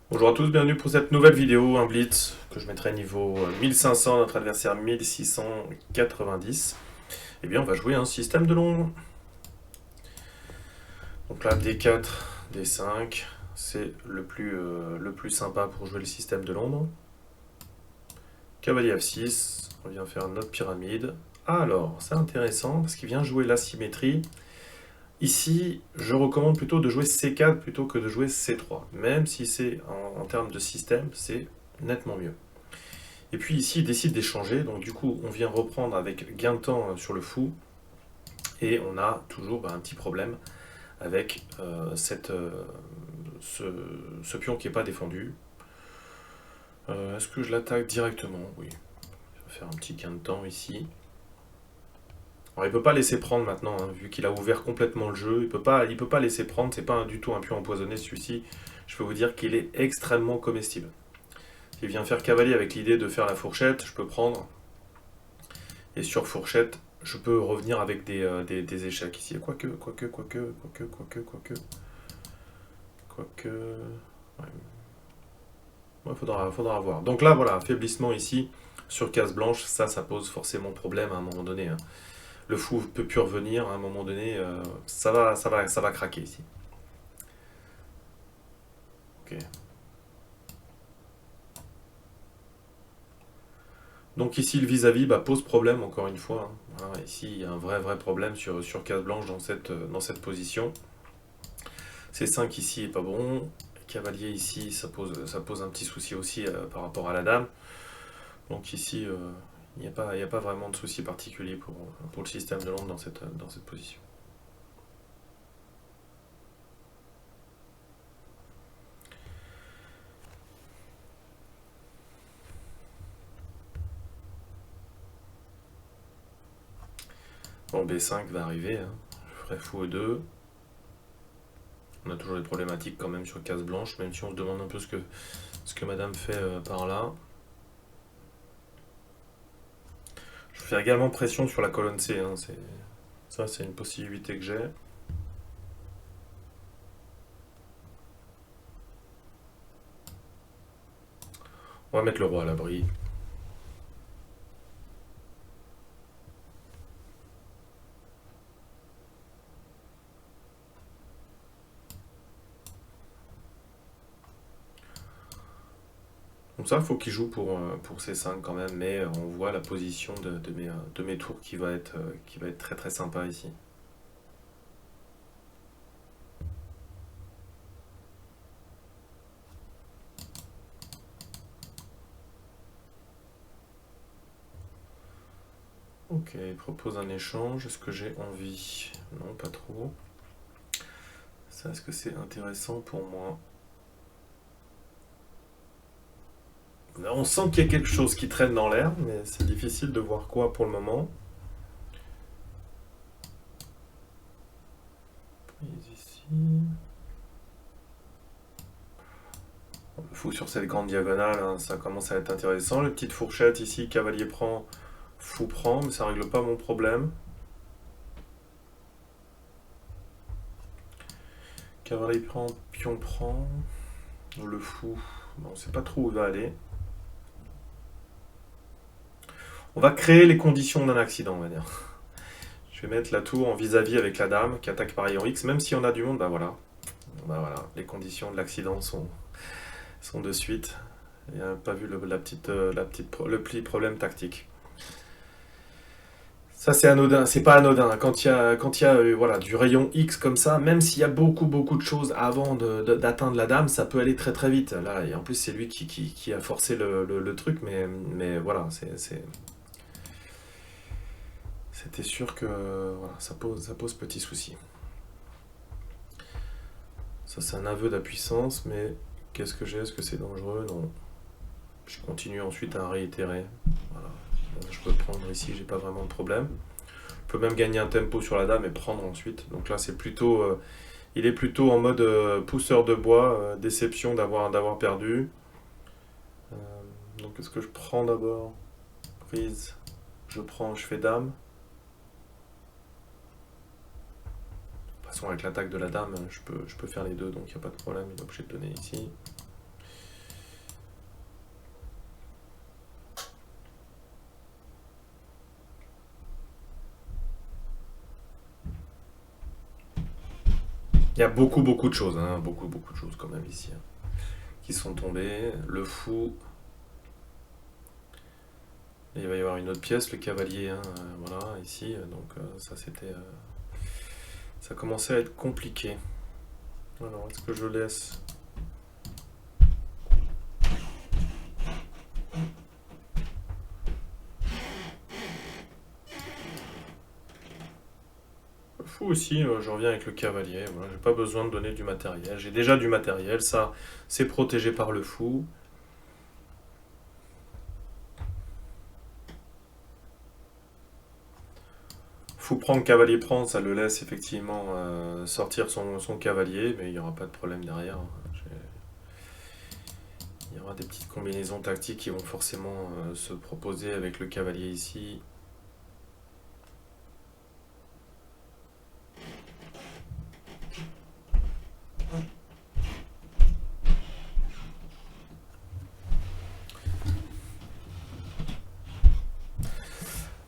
Bonjour à tous, bienvenue pour cette nouvelle vidéo, un blitz que je mettrai niveau 1500, notre adversaire 1690. Eh bien on va jouer un système de l'ombre. Donc là D4, D5, c'est le plus sympa pour jouer le système de l'ombre. Cavalier F6, on vient faire notre pyramide. Alors, c'est intéressant parce qu'il vient jouer l'asymétrie. Ici, je recommande plutôt de jouer C4 plutôt que de jouer C3. Même si c'est en termes de système, c'est nettement mieux. Et puis ici, il décide d'échanger, donc du coup, on vient reprendre avec gain de temps sur le fou, et on a toujours un petit problème avec ce, ce pion qui n'est pas défendu. Est-ce que je l'attaque directement? Oui. Je vais faire un petit gain de temps ici. Alors, il ne peut pas laisser prendre maintenant, hein, vu qu'il a ouvert complètement le jeu. Il peut pas laisser prendre, c'est pas du tout un pion empoisonné celui-ci. Je peux vous dire qu'il est extrêmement comestible. Il vient faire cavalier avec l'idée de faire la fourchette, je peux prendre. Et sur fourchette, je peux revenir avec des échecs ici. Quoique. Ouais. Ouais, faudra voir. Donc là, voilà, affaiblissement ici sur case blanche, ça pose forcément problème à un moment donné, hein. Le fou peut plus revenir à un moment donné, ça va craquer ici. Ok. Donc ici, le vis-à-vis pose problème encore une fois, hein. Voilà, ici, il y a un vrai problème sur case blanche dans cette position. C5 ici est pas bon. Cavalier ici, ça pose un petit souci aussi par rapport à la dame. Donc ici, il n'y a pas vraiment de souci particulier pour le système de l'ombre dans cette position. Bon, B5 va arriver, hein. Je ferai fou E2. On a toujours des problématiques quand même sur case blanche, même si on se demande un peu ce que madame fait par là. Je vais faire également pression sur la colonne C, hein. Ça, c'est une possibilité que j'ai. On va mettre le roi à l'abri. Donc ça, il faut qu'il joue pour C5 quand même, mais on voit la position de mes tours qui va être très sympa ici. Ok, il propose un échange. Est-ce que j'ai envie? Non, pas trop. Ça, est-ce que c'est intéressant pour moi? On sent qu'il y a quelque chose qui traîne dans l'air, mais c'est difficile de voir quoi pour le moment. Prise ici. Le fou sur cette grande diagonale, hein, ça commence à être intéressant. Les petites fourchettes ici, cavalier prend, fou prend, mais ça règle pas mon problème. Cavalier prend, pion prend. Le fou, bon, on sait pas trop où il va aller. On va créer les conditions d'un accident, on va dire. Je vais mettre la tour en vis-à-vis avec la dame qui attaque par rayon X, même si on a du monde, bah voilà. Bah voilà, les conditions de l'accident sont de suite. Il n'a pas vu le petit problème tactique. Ça c'est anodin, c'est pas anodin. Quand il y a voilà, du rayon X comme ça, même s'il y a beaucoup de choses avant d'atteindre la dame, ça peut aller très vite. Là, et en plus c'est lui qui a forcé le truc, mais voilà, c'était sûr que voilà, ça pose petit souci. Ça c'est un aveu d'impuissance, mais qu'est-ce que j'ai? Est-ce que c'est dangereux? Non. Je continue ensuite à réitérer. Voilà. Je peux prendre ici, j'ai pas vraiment de problème. Je peux même gagner un tempo sur la dame et prendre ensuite. Donc là, c'est plutôt, il est plutôt en mode pousseur de bois, déception d'avoir perdu. Euh, donc est-ce que je prends d'abord? Prise, je prends, je fais dame. De toute façon, avec l'attaque de la dame, je peux faire les deux, donc il n'y a pas de problème. Il est obligé de donner ici. Il y a beaucoup de choses, hein, beaucoup de choses quand même ici, hein, qui sont tombées. Le fou. Et il va y avoir une autre pièce, le cavalier, hein, voilà, ici. Donc ça c'était... ça commençait à être compliqué. Alors, est-ce que je laisse... Fou aussi, je reviens avec le cavalier. Voilà, j'ai pas besoin de donner du matériel. J'ai déjà du matériel, ça c'est protégé par le fou. Fou prend, cavalier prend, ça le laisse effectivement sortir son cavalier, mais il n'y aura pas de problème derrière, hein. Il y aura des petites combinaisons tactiques qui vont forcément se proposer avec le cavalier ici.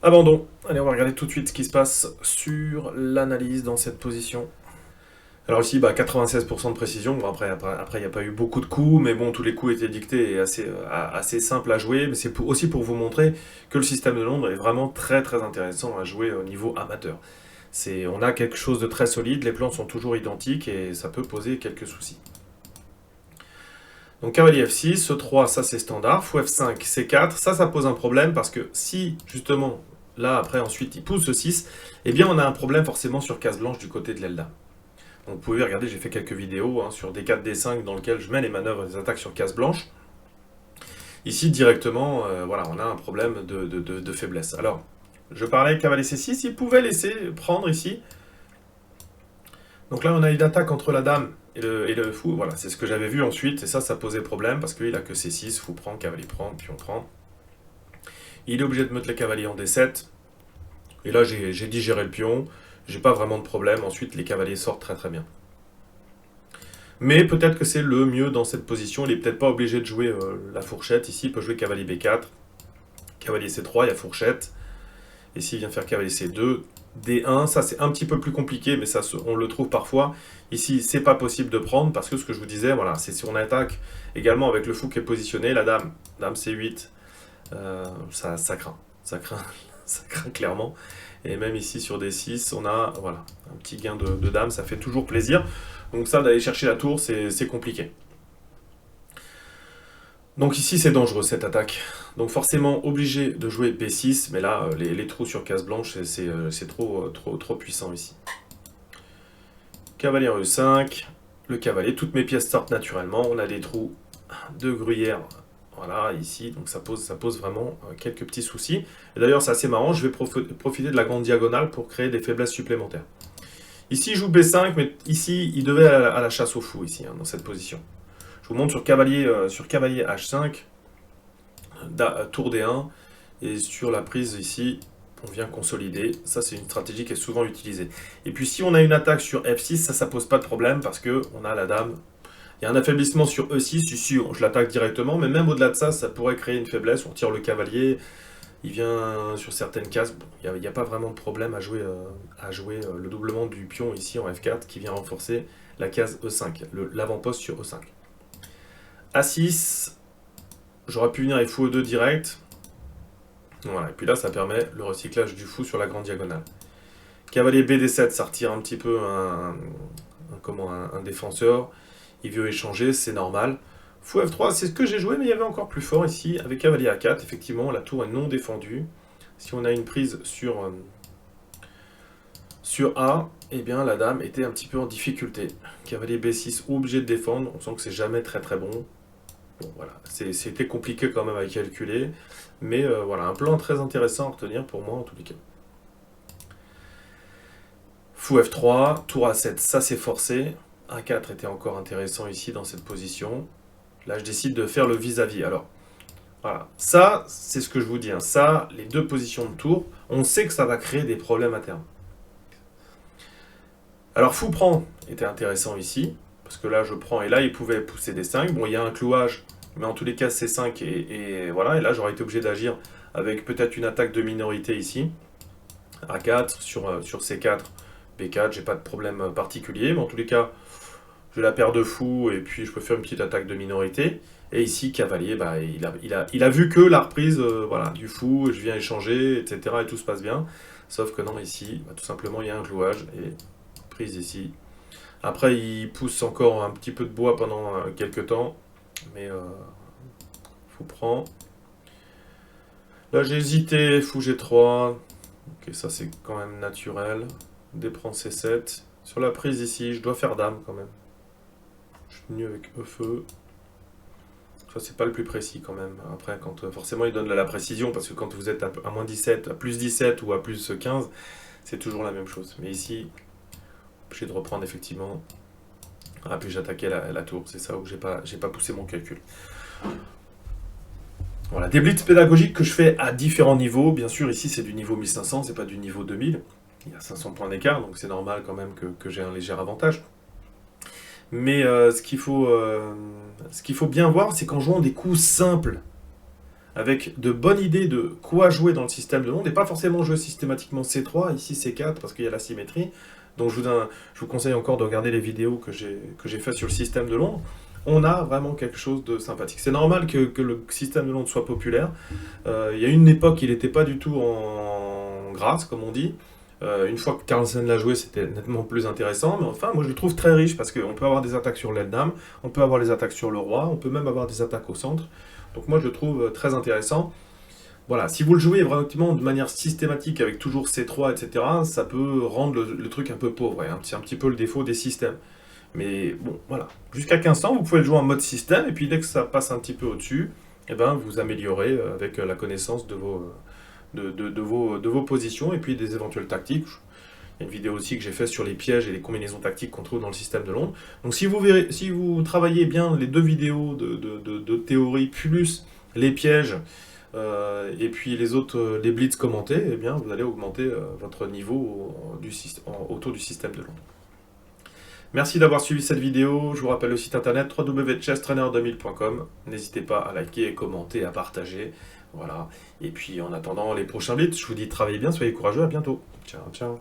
Abandon. Allez, on va regarder tout de suite ce qui se passe sur l'analyse dans cette position. Alors ici, 96% de précision. Bon, après, il n'y a pas eu beaucoup de coups, mais bon, tous les coups étaient dictés et assez simples à jouer. Mais c'est aussi pour vous montrer que le système de Londres est vraiment très intéressant à jouer au niveau amateur. On a quelque chose de très solide, les plans sont toujours identiques et ça peut poser quelques soucis. Donc cavalier F6, E3, ça c'est standard, fou F5, C4, ça pose un problème parce que si justement, là après ensuite il pousse E6, eh bien on a un problème forcément sur case blanche du côté de l'aile dame. Donc vous pouvez regarder, j'ai fait quelques vidéos hein, sur D4, D5 dans lesquelles je mets les manœuvres et les attaques sur case blanche. Ici directement, voilà, on a un problème de faiblesse. Alors, je parlais cavalier C6, il pouvait laisser prendre ici. Donc là on a une attaque entre la dame et le fou, voilà, c'est ce que j'avais vu ensuite, et ça posait problème, parce qu'il a que C6, fou prend, cavalier prend, pion prend. Il est obligé de mettre les cavaliers en D7, et là j'ai digéré le pion, j'ai pas vraiment de problème, ensuite les cavaliers sortent très bien. Mais peut-être que c'est le mieux dans cette position, il est peut-être pas obligé de jouer la fourchette, ici il peut jouer cavalier B4, cavalier C3, il y a fourchette, et s'il vient faire cavalier C2, D1, ça c'est un petit peu plus compliqué, mais ça on le trouve parfois. Ici, c'est pas possible de prendre, parce que ce que je vous disais, voilà, c'est si on attaque également avec le fou qui est positionné, la dame C8, ça craint, ça craint clairement. Et même ici sur D6, on a voilà, un petit gain de dame, ça fait toujours plaisir. Donc ça, d'aller chercher la tour, c'est compliqué. Donc ici, c'est dangereux cette attaque. Donc forcément obligé de jouer B6, mais là, les trous sur case blanche, c'est trop puissant ici. Cavalier E5, le cavalier, toutes mes pièces sortent naturellement, on a des trous de gruyère, voilà, ici, donc ça pose vraiment quelques petits soucis. Et d'ailleurs, c'est assez marrant, je vais profiter de la grande diagonale pour créer des faiblesses supplémentaires. Ici, il joue B5, mais ici, il devait aller à la chasse au fou, ici, hein, dans cette position. Je vous montre sur cavalier H5, tour D1, et sur la prise ici, on vient consolider. Ça, c'est une stratégie qui est souvent utilisée. Et puis, si on a une attaque sur F6, ça pose pas de problème, parce qu'on a la dame. Il y a un affaiblissement sur E6, ici, je l'attaque directement, mais même au-delà de ça, ça pourrait créer une faiblesse. On tire le cavalier, il vient sur certaines cases. Bon, il n'y a pas vraiment de problème à jouer le doublement du pion ici en F4, qui vient renforcer la case E5, l'avant-poste sur E5. A6, j'aurais pu venir avec fou E2 direct. Voilà, et puis là, ça permet le recyclage du fou sur la grande diagonale. Cavalier BD7, ça retire un petit peu un défenseur. Il veut échanger, c'est normal. Fou F3, c'est ce que j'ai joué, mais il y avait encore plus fort ici, avec cavalier A4. Effectivement, la tour est non défendue. Si on a une prise sur A, eh bien la dame était un petit peu en difficulté. Cavalier B6, obligé de défendre. On sent que c'est jamais très bon. Bon, voilà, c'était compliqué quand même à calculer. Mais voilà, un plan très intéressant à retenir pour moi en tous les cas. Fou F3, tour A7, ça c'est forcé. A4 était encore intéressant ici dans cette position. Là, je décide de faire le vis-à-vis. Alors, voilà. Ça, c'est ce que je vous dis. Hein. Ça, les deux positions de tour, on sait que ça va créer des problèmes à terme. Alors, fou prend était intéressant ici. Parce que là, je prends et là, il pouvait pousser des 5. Bon, il y a un clouage, mais en tous les cas, c'est 5. Et voilà. Et là, j'aurais été obligé d'agir avec peut-être une attaque de minorité ici. A4 sur C4. B4, j'ai pas de problème particulier, mais en tous les cas, j'ai la paire de fous, et puis je peux faire une petite attaque de minorité. Et ici, cavalier, bah, il a vu que la reprise voilà, du fou, je viens échanger, etc. Et tout se passe bien. Sauf que non, ici, bah, tout simplement, il y a un clouage, et prise ici. Après, il pousse encore un petit peu de bois pendant quelques temps, mais fou prend. Là, j'ai hésité, fou G3. Ok, ça c'est quand même naturel. Dé prend C7. Sur la prise ici, je dois faire dame quand même. Je suis venu avec E-feu. Ça c'est pas le plus précis quand même. Après, quand forcément il donne la précision, parce que quand vous êtes à moins 17, à plus 17 ou à plus 15, c'est toujours la même chose. Mais ici, j'ai de reprendre effectivement. Ah, puis j'attaquais la tour. C'est ça où j'ai pas poussé mon calcul. Voilà, des blitz pédagogiques que je fais à différents niveaux. Bien sûr, ici, c'est du niveau 1500, c'est pas du niveau 2000. Il y a 500 points d'écart, donc c'est normal quand même que j'ai un léger avantage. Mais ce qu'il faut bien voir, c'est qu'en jouant des coups simples, avec de bonnes idées de quoi jouer dans le système de Londres, et pas forcément jouer systématiquement C3, ici C4, parce qu'il y a la symétrie. Donc je vous conseille encore de regarder les vidéos que j'ai faites sur le système de Londres. On a vraiment quelque chose de sympathique. C'est normal que le système de Londres soit populaire. Il y a une époque, il n'était pas du tout en grâce, comme on dit. Une fois que Carlsen l'a joué, c'était nettement plus intéressant. Mais enfin, moi je le trouve très riche parce qu'on peut avoir des attaques sur l'aile dame, on peut avoir les attaques sur le roi, on peut même avoir des attaques au centre. Donc moi je le trouve très intéressant. Voilà, si vous le jouez vraiment de manière systématique avec toujours C3, etc., ça peut rendre le truc un peu pauvre. C'est un petit peu le défaut des systèmes. Mais bon, voilà. Jusqu'à 1500, vous pouvez le jouer en mode système, et puis dès que ça passe un petit peu au-dessus, eh ben, vous améliorez avec la connaissance de vos positions et puis des éventuelles tactiques. Il y a une vidéo aussi que j'ai faite sur les pièges et les combinaisons tactiques qu'on trouve dans le système de Londres. Donc si vous travaillez bien les deux vidéos de théorie plus les pièges et puis les autres, les blitz commentés, eh bien vous allez augmenter votre niveau autour du système de Londres. Merci d'avoir suivi cette vidéo. Je vous rappelle le site internet www.chesstrainer2000.com. N'hésitez pas à liker, commenter, à partager. Voilà. Et puis en attendant les prochains blitz, je vous dis travaillez bien, soyez courageux, à bientôt. Ciao, ciao.